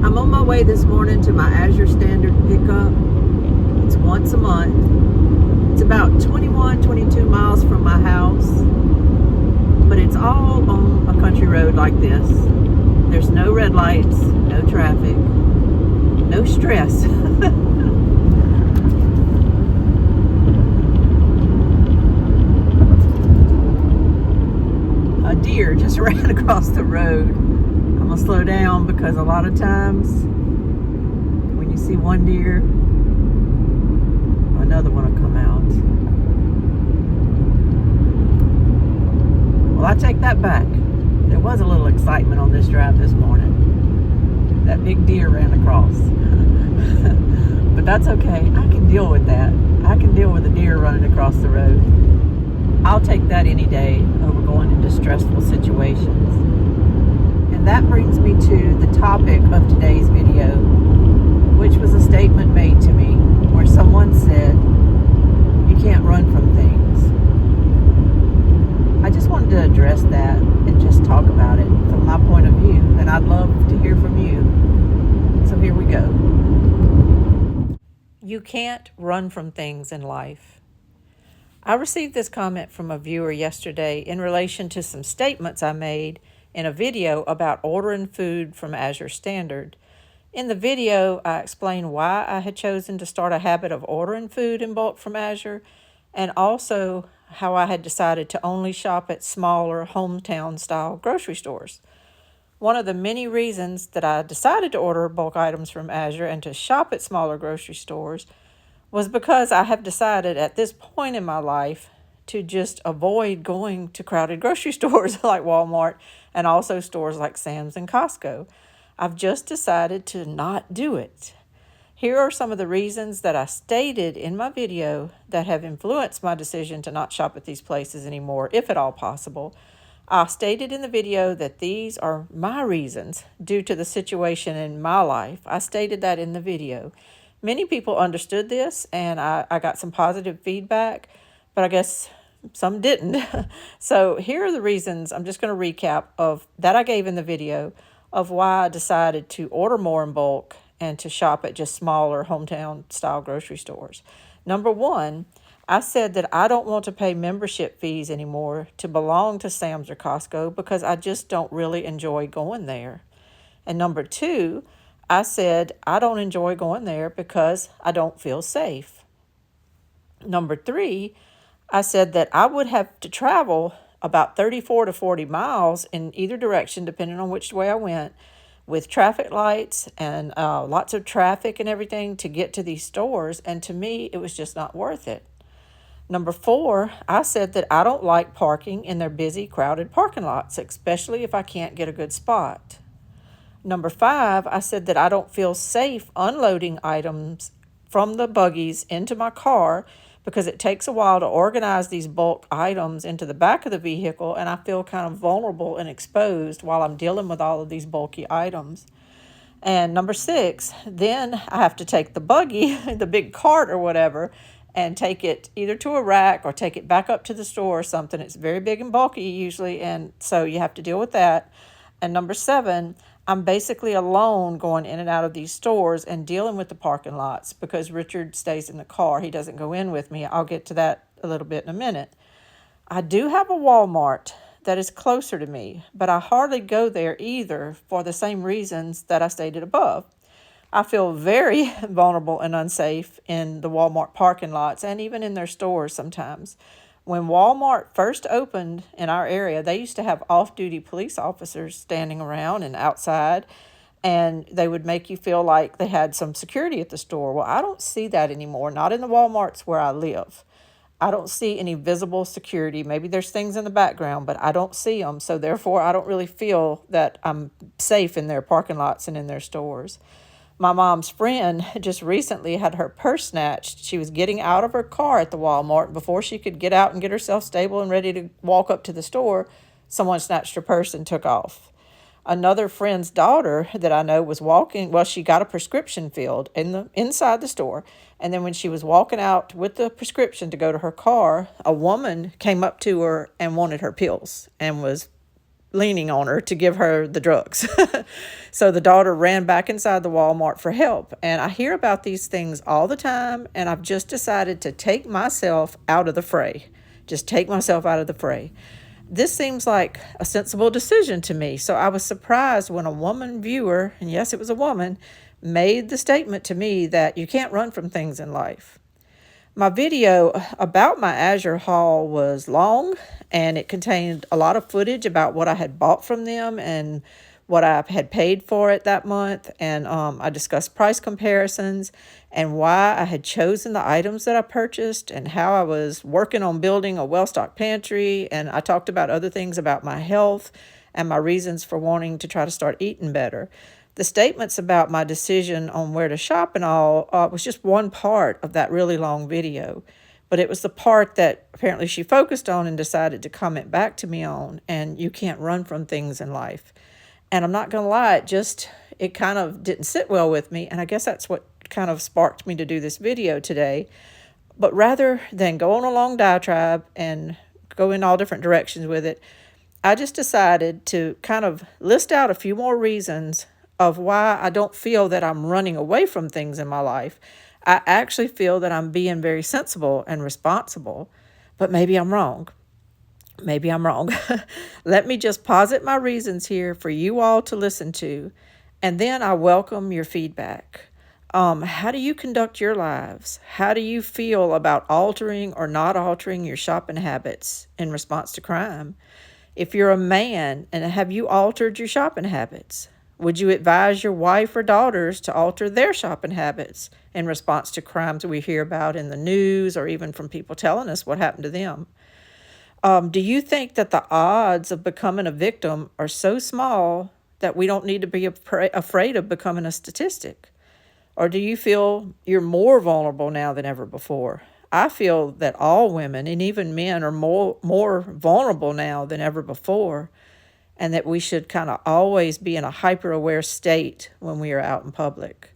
I'm on my way this morning to my Azure Standard pickup. It's once a month. It's about 21, 22 miles from my house, but it's all on a country road like this. There's no red lights, no traffic, no stress. A deer just ran across the road. I'm gonna slow down because a lot of times when you see one deer, another one will come out. Well, I take that back. There was a little excitement on this drive this morning. That big deer ran across. But that's okay. I can deal with that. I can deal with a deer running across the road. I'll take that any day over going into stressful situations. And that brings me to the topic of today's video, which was a statement made to me where someone said, "You can't run from things." I just wanted to address that and just talk about it from my point of view, and I'd love to hear from you. So here we go. You can't run from things in life. I received this comment from a viewer yesterday in relation to some statements I made in a video about ordering food from Azure Standard. In the video, I explained why I had chosen to start a habit of ordering food in bulk from Azure, and also how I had decided to only shop at smaller hometown-style grocery stores. One of the many reasons that I decided to order bulk items from Azure and to shop at smaller grocery stores was because I have decided at this point in my life to just avoid going to crowded grocery stores like Walmart and also stores like Sam's and Costco. I've just decided to not do it. Here are some of the reasons that I stated in my video that have influenced my decision to not shop at these places anymore, if at all possible. I stated in the video that these are my reasons due to the situation in my life. I stated that in the video. Many people understood this, and I got some positive feedback, but I guess some didn't. So here are the reasons, I'm just going to recap of that I gave in the video of why I decided to order more in bulk and to shop at just smaller hometown style grocery stores. Number one, I said that I don't want to pay membership fees anymore to belong to Sam's or Costco because I just don't really enjoy going there. And number two, I said I don't enjoy going there because I don't feel safe. Number three, I said that I would have to travel about 34 to 40 miles in either direction, depending on which way I went, with traffic lights and lots of traffic and everything to get to these stores. And to me, it was just not worth it. Number four, I said that I don't like parking in their busy, crowded parking lots, especially if I can't get a good spot. Number five, I said that I don't feel safe unloading items from the buggies into my car because it takes a while to organize these bulk items into the back of the vehicle, and I feel kind of vulnerable and exposed while I'm dealing with all of these bulky items. And number six, then I have to take the buggy, the big cart or whatever, and take it either to a rack or take it back up to the store or something. It's very big and bulky usually, and so you have to deal with that. And number seven, I'm basically alone going in and out of these stores and dealing with the parking lots because Richard stays in the car. He doesn't go in with me. I'll get to that a little bit in a minute. I do have a Walmart that is closer to me, but I hardly go there either for the same reasons that I stated above. I feel very vulnerable and unsafe in the Walmart parking lots and even in their stores sometimes. When Walmart first opened in our area, they used to have off-duty police officers standing around and outside, and they would make you feel like they had some security at the store. Well, I don't see that anymore, not in the Walmarts where I live. I don't see any visible security. Maybe there's things in the background, but I don't see them. So therefore, I don't really feel that I'm safe in their parking lots and in their stores. My mom's friend just recently had her purse snatched. She was getting out of her car at the Walmart. Before she could get out and get herself stable and ready to walk up to the store, someone snatched her purse and took off. Another friend's daughter that I know was walking, well, she got a prescription filled inside the store. And then when she was walking out with the prescription to go to her car, a woman came up to her and wanted her pills and was leaning on her to give her the drugs. So the daughter ran back inside the Walmart for help. And I hear about these things all the time, and I've just decided to take myself out of the fray. Just take myself out of the fray. This seems like a sensible decision to me. So I was surprised when a woman viewer, and yes, it was a woman, made the statement to me that you can't run from things in life. My video about my Azure haul was long, and it contained a lot of footage about what I had bought from them and what I had paid for it that month. And I discussed price comparisons and why I had chosen the items that I purchased and how I was working on building a well-stocked pantry. And I talked about other things about my health and my reasons for wanting to try to start eating better. The statements about my decision on where to shop and all was just one part of that really long video. But it was the part that apparently she focused on and decided to comment back to me on. And you can't run from things in life. And I'm not going to lie, it kind of didn't sit well with me. And I guess that's what kind of sparked me to do this video today. But rather than go on a long diatribe and go in all different directions with it, I just decided to kind of list out a few more reasons of why I don't feel that I'm running away from things in my life. I actually feel that I'm being very sensible and responsible, but maybe I'm wrong. Maybe I'm wrong. Let me just posit my reasons here for you all to listen to, and then I welcome your feedback. How do you conduct your lives? How do you feel about altering or not altering your shopping habits in response to crime? If you're a man, and have you altered your shopping habits? Would you advise your wife or daughters to alter their shopping habits in response to crimes we hear about in the news or even from people telling us what happened to them? Do you think that the odds of becoming a victim are so small that we don't need to be afraid of becoming a statistic? Or do you feel you're more vulnerable now than ever before? I feel that all women and even men are more vulnerable now than ever before, and that we should kind of always be in a hyper-aware state when we are out in public.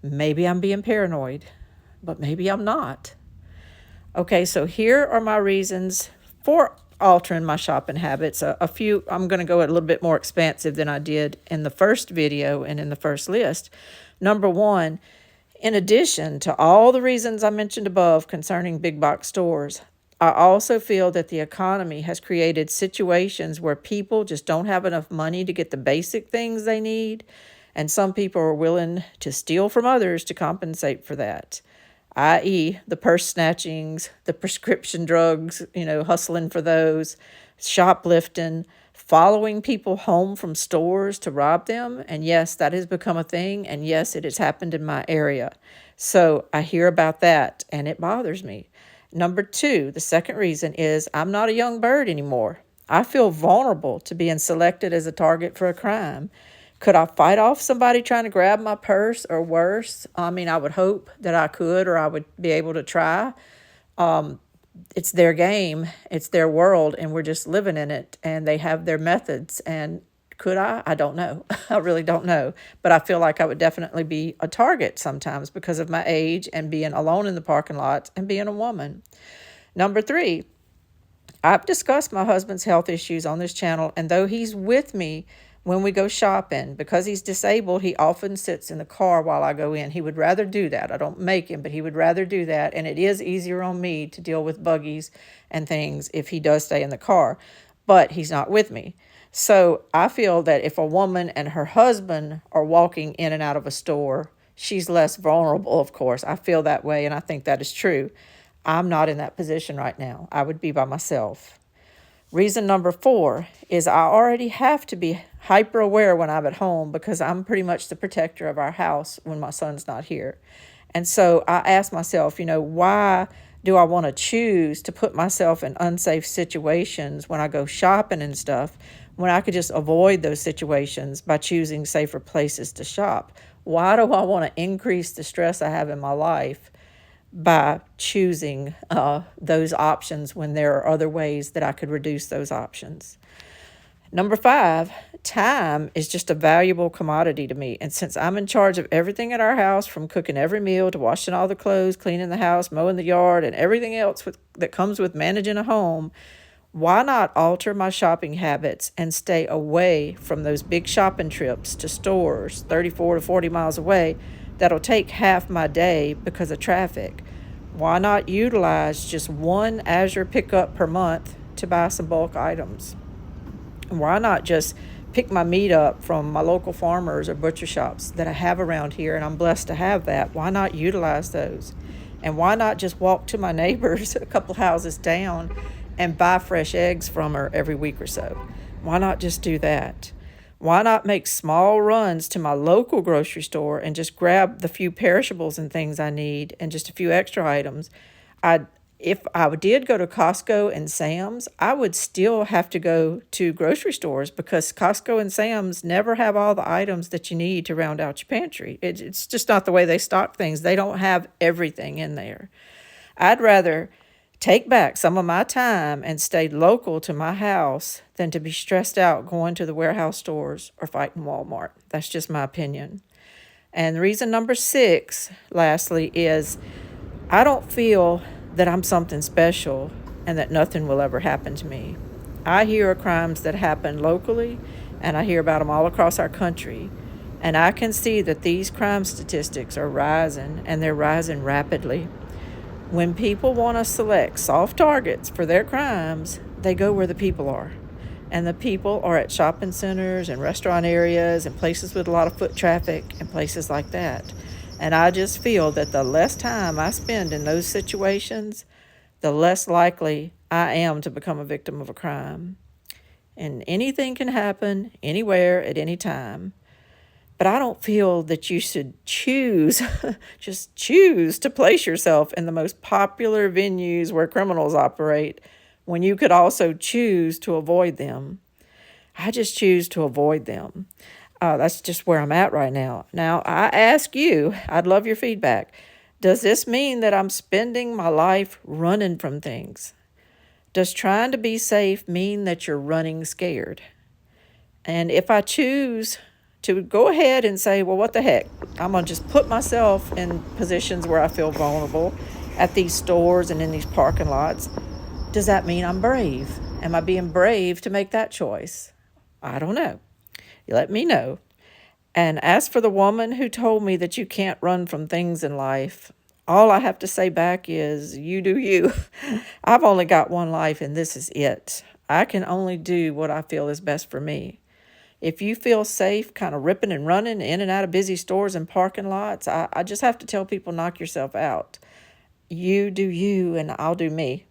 Maybe I'm being paranoid, but maybe I'm not. Okay, so here are my reasons for altering my shopping habits. A few, I'm going to go a little bit more expansive than I did in the first video and in the first list. Number one, in addition to all the reasons I mentioned above concerning big box stores, I also feel that the economy has created situations where people just don't have enough money to get the basic things they need, and some people are willing to steal from others to compensate for that, i.e. the purse snatchings, the prescription drugs, hustling for those, shoplifting, following people home from stores to rob them. And yes, that has become a thing, and yes, it has happened in my area. So I hear about that, and it bothers me. Number two, the second reason is I'm not a young bird anymore. I feel vulnerable to being selected as a target for a crime. Could I fight off somebody trying to grab my purse or worse? I mean, I would hope that I could, or I would be able to try. It's their game, it's their world, and we're just living in it, and they have their methods. And could I? I don't know. I really don't know. But I feel like I would definitely be a target sometimes because of my age and being alone in the parking lot and being a woman. Number three, I've discussed my husband's health issues on this channel, and though he's with me when we go shopping, because he's disabled, he often sits in the car while I go in. He would rather do that. I don't make him, but he would rather do that, and it is easier on me to deal with buggies and things if he does stay in the car, but he's not with me. So I feel that if a woman and her husband are walking in and out of a store, she's less vulnerable, of course. I feel that way, and I think that is true. I'm not in that position right now. I would be by myself. Reason number four is I already have to be hyper aware when I'm at home because I'm pretty much the protector of our house when my son's not here. And so I ask myself, why do I want to choose to put myself in unsafe situations when I go shopping and stuff, when I could just avoid those situations by choosing safer places to shop? Why do I want to increase the stress I have in my life by choosing those options when there are other ways that I could reduce those options? Number five, time is just a valuable commodity to me. And since I'm in charge of everything at our house, from cooking every meal to washing all the clothes, cleaning the house, mowing the yard, and everything else that comes with managing a home, Why not alter my shopping habits and stay away from those big shopping trips to stores 34 to 40 miles away that'll take half my day because of traffic? Why not utilize just one Azure pickup per month to buy some bulk items? Why not just pick my meat up from my local farmers or butcher shops that I have around here, and I'm blessed to have that? Why not utilize those? And why not just walk to my neighbors a couple houses down and buy fresh eggs from her every week or so? Why not just do that? Why not make small runs to my local grocery store and just grab the few perishables and things I need and just a few extra items? If I did go to Costco and Sam's, I would still have to go to grocery stores because Costco and Sam's never have all the items that you need to round out your pantry. It's just not the way they stock things. They don't have everything in there. I'd rather take back some of my time and stay local to my house than to be stressed out going to the warehouse stores or fighting Walmart. That's just my opinion. And reason number 6, lastly, is I don't feel that I'm something special and that nothing will ever happen to me. I hear of crimes that happen locally, and I hear about them all across our country. And I can see that these crime statistics are rising, and they're rising rapidly. When people want to select soft targets for their crimes, they go where the people are. And the people are at shopping centers and restaurant areas and places with a lot of foot traffic and places like that. And I just feel that the less time I spend in those situations, the less likely I am to become a victim of a crime. And anything can happen anywhere at any time. But I don't feel that you should choose, just choose to place yourself in the most popular venues where criminals operate when you could also choose to avoid them. I just choose to avoid them. That's just where I'm at right now. Now, I ask you, I'd love your feedback. Does this mean that I'm spending my life running from things? Does trying to be safe mean that you're running scared? And if I choose to go ahead and say, well, what the heck? I'm going to just put myself in positions where I feel vulnerable at these stores and in these parking lots. Does that mean I'm brave? Am I being brave to make that choice? I don't know. You let me know. And as for the woman who told me that you can't run from things in life, all I have to say back is, you do you. I've only got one life, and this is it. I can only do what I feel is best for me. If you feel safe kind of ripping and running in and out of busy stores and parking lots, I just have to tell people, knock yourself out. You do you, and I'll do me.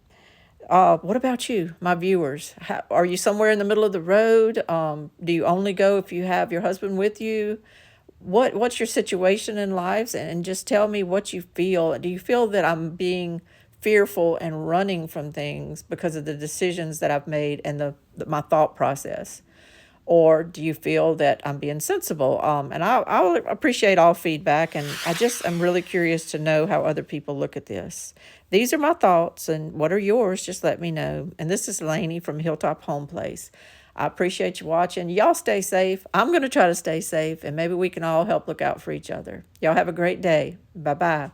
What about you, my viewers? Are you somewhere in the middle of the road? Do you only go if you have your husband with you? What's your situation in life? And just tell me what you feel. Do you feel that I'm being fearful and running from things because of the decisions that I've made and my thought process? Or do you feel that I'm being sensible? And I'll appreciate all feedback, and I'm really curious to know how other people look at this. These are my thoughts, and what are yours? Just let me know. And this is Lainey from Hilltop Home Place. I appreciate you watching. Y'all stay safe. I'm going to try to stay safe, and maybe we can all help look out for each other. Y'all have a great day. Bye-bye.